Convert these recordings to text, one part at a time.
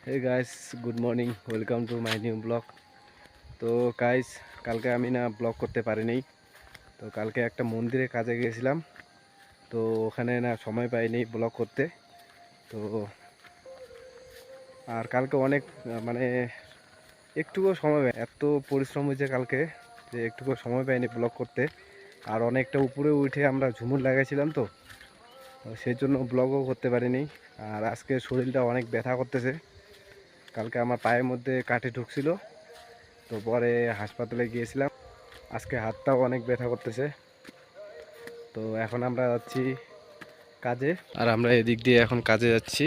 Hey guys, good morning, welcome to my new blog. তো guys, কালকে আমি না ব্লগ করতে পারিনি। তো কালকে একটা মন্দিরে কাজে গিয়েছিলাম। তো ওখানে না সময় পাইনি ব্লগ করতে। তো আর কালকে অনেক মানে একটুকুও সময় পাই, এত পরিশ্রম হয়েছে কালকে যে একটুকুও সময় পাইনি ব্লগ করতে। আর অনেকটা উপরে উঠে আমরা ঝুমুর লাগাইছিলাম, তো সেই জন্য ব্লগও করতে পারিনি। আর আজকে শরীরটা অনেক ব্যথা করতেছে। কালকে আমার পায়ের মধ্যে কাঠি ঢুকছিল, তো পরে হাসপাতালে গিয়েছিলাম। আজকে হাতটাও অনেক ব্যথা করতেছে। তো এখন আমরা যাচ্ছি কাজে, আর আমরা এদিক দিয়ে এখন কাজে যাচ্ছি।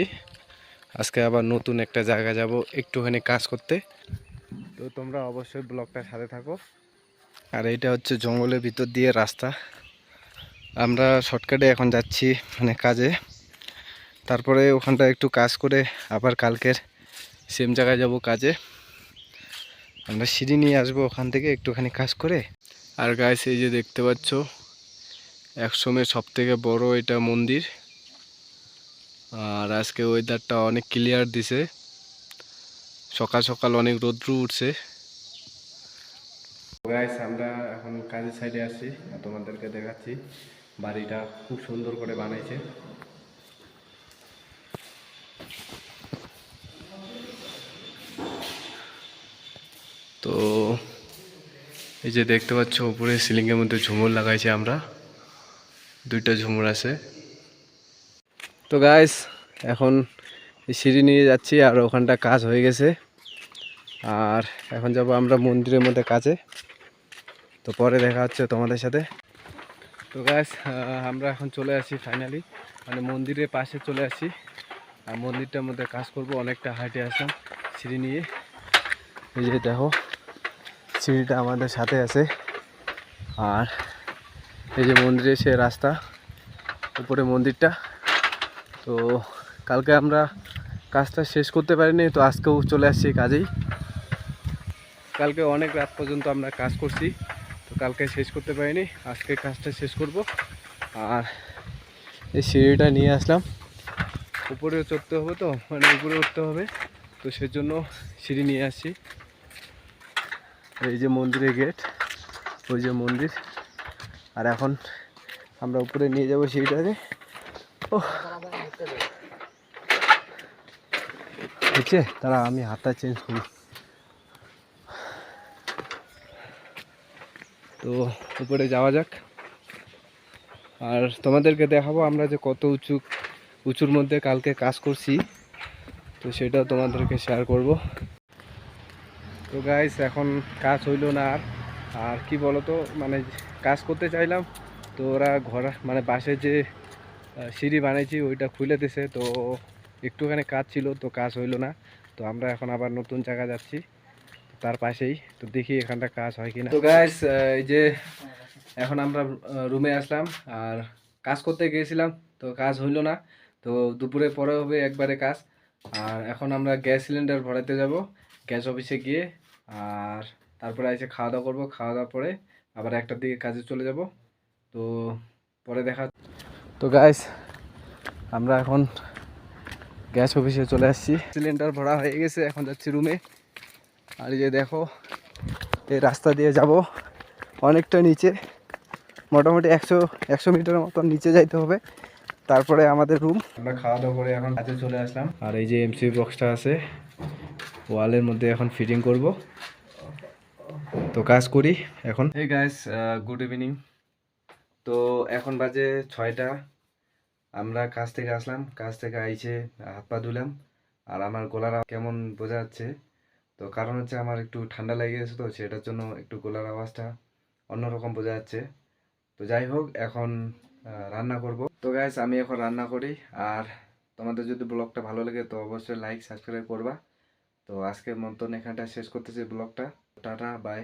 আজকে আবার নতুন একটা জায়গা যাব একটুখানি কাজ করতে। তো তোমরা অবশ্যই ব্লগটার সাথে থাকো। আর এইটা হচ্ছে জঙ্গলের ভিতর দিয়ে রাস্তা। আমরা শর্টকাটে এখন যাচ্ছি মানে কাজে। তারপরে ওখানটা একটু কাজ করে আবার কালকের সেম জায়গায় যাব কাজে। আমরা সিঁড়ি নিয়ে আসবো ওখান থেকে একটুখানি কাজ করে। আর গাইস, এই যে দেখতে পাচ্ছ, একসময় সব থেকে বড় এটা মন্দির। আর আজকে ওয়েদারটা অনেক ক্লিয়ার দিছে, সকাল সকাল অনেক রৌদ্র উঠছে। গাইস, আমরা এখন কাজের সাইডে আসছি, তোমাদেরকে দেখাচ্ছি। বাড়িটা খুব সুন্দর করে বানাইছে। তো এই যে দেখতে পাচ্ছ, উপরে সিলিংয়ের মধ্যে ঝুমুর লাগাইছে আমরা, দুইটা ঝুমুর আছে। তো গাইস, এখন এই সিঁড়ি নিয়ে যাচ্ছি, আর ওখানটা কাজ হয়ে গেছে। আর এখন যাব আমরা মন্দিরের মধ্যে কাজে। তো পরে দেখা হচ্ছে তোমাদের সাথে। তো গাইস, আমরা এখন চলে আসি ফাইনালি, মানে মন্দিরের পাশে চলে আসি। আর মন্দিরটার মধ্যে কাজ করব, অনেকটা হাইটে আসলাম সিঁড়ি নিয়ে। এই যে দেখো, সিঁড়িটা আমাদের সাথে আছে। আর এই যে মন্দিরের সে রাস্তা, উপরে মন্দিরটা। তো কালকে আমরা কাজটা শেষ করতে পারিনি, তো আজকেও চলে আসছি কাজেই। কালকে অনেক রাত পর্যন্ত আমরা কাজ করছি, তো কালকে শেষ করতে পারিনি, আজকে কাজটা শেষ করব। আর এই সিঁড়িটা নিয়ে আসলাম, উপরেও চড়তে হবে, তো মানে উপরে উঠতে হবে, তো সেজন্য সিঁড়ি নিয়ে আসছি। এই যে মন্দিরের গেট, ওই যে মন্দির। আর এখন আমরা উপরে নিয়ে যাব সিঁড়িটাকে। ও হচ্ছে, তারা আমি হাতটা চেঞ্জ করি। তো উপরে যাওয়া যাক, আর তোমাদেরকে দেখাবো আমরা যে কত উঁচুর মধ্যে কালকে কাজ করছি, তো সেটা তোমাদেরকে শেয়ার করব। তো গাইস, এখন কাজ হইলো না। আর কি বলতো, মানে কাজ করতে চাইলাম, তো ওরা ঘর মানে বাসে যে সিঁড়ি বানাইছি ওইটা খুলে দিছে। তো একটুখানি কাজ ছিল, তো কাজ হইলো না। তো আমরা এখন আবার নতুন জায়গা যাচ্ছি তার পাশেই, তো দেখি এখানটা কাজ হয় কিনা। তো গাইস, এই যে এখন আমরা রুমে আসলাম। আর কাজ করতে গিয়েছিলাম, তো কাজ হইলো না। তো দুপুরে পরে হবে একবারে কাজ। আর এখন আমরা গ্যাস সিলিন্ডার ভরাতে যাব গ্যাস অফিসে গিয়ে। আর তারপরে এসে খাওয়া দাওয়া করবো, খাওয়া দাওয়ার পরে আবার একটার দিকে কাজে চলে যাব। তো পরে দেখা। তো গাইস, আমরা এখন গ্যাস অফিসে চলে আসছি, সিলিন্ডার ভরা হয়ে গেছে, এখন যাচ্ছি রুমে। আর এই যে দেখো, এই রাস্তা দিয়ে যাব অনেকটা নিচে, মোটামুটি 100 মিটারের মতো নিচে যাইতে হবে, তারপরে আমাদের রুম। আমরা খাওয়া দাওয়া করে এখন কাজে চলে আসলাম। আর এই যে এমসি বক্সটা আছে ওয়ালের মধ্যে, এখন ফিটিং করব। তো কাজ করি এখন। এই গাইস, গুড ইভিনিং। তো এখন বাজে 6টা। আমরা কাজ থেকে আসলাম, কাজ থেকে আইসে হাত পা ধুলাম। আর আমার গলার কেমন বোঝা যাচ্ছে, তো কারণ হচ্ছে আমার একটু ঠান্ডা লেগে গেছে, তো সেটার জন্য একটু গলার আওয়াজটা অন্যরকম বোঝা যাচ্ছে। তো যাই হোক, এখন রান্না করব। তো গাইস, আমি এখন রান্না করি। আর তোমাদের যদি ব্লগটা ভালো লাগে তো অবশ্যই লাইক সাবস্ক্রাইব করবা। তো আজকের মতন এখানটা শেষ করতেছি ব্লগটা। Tata, by.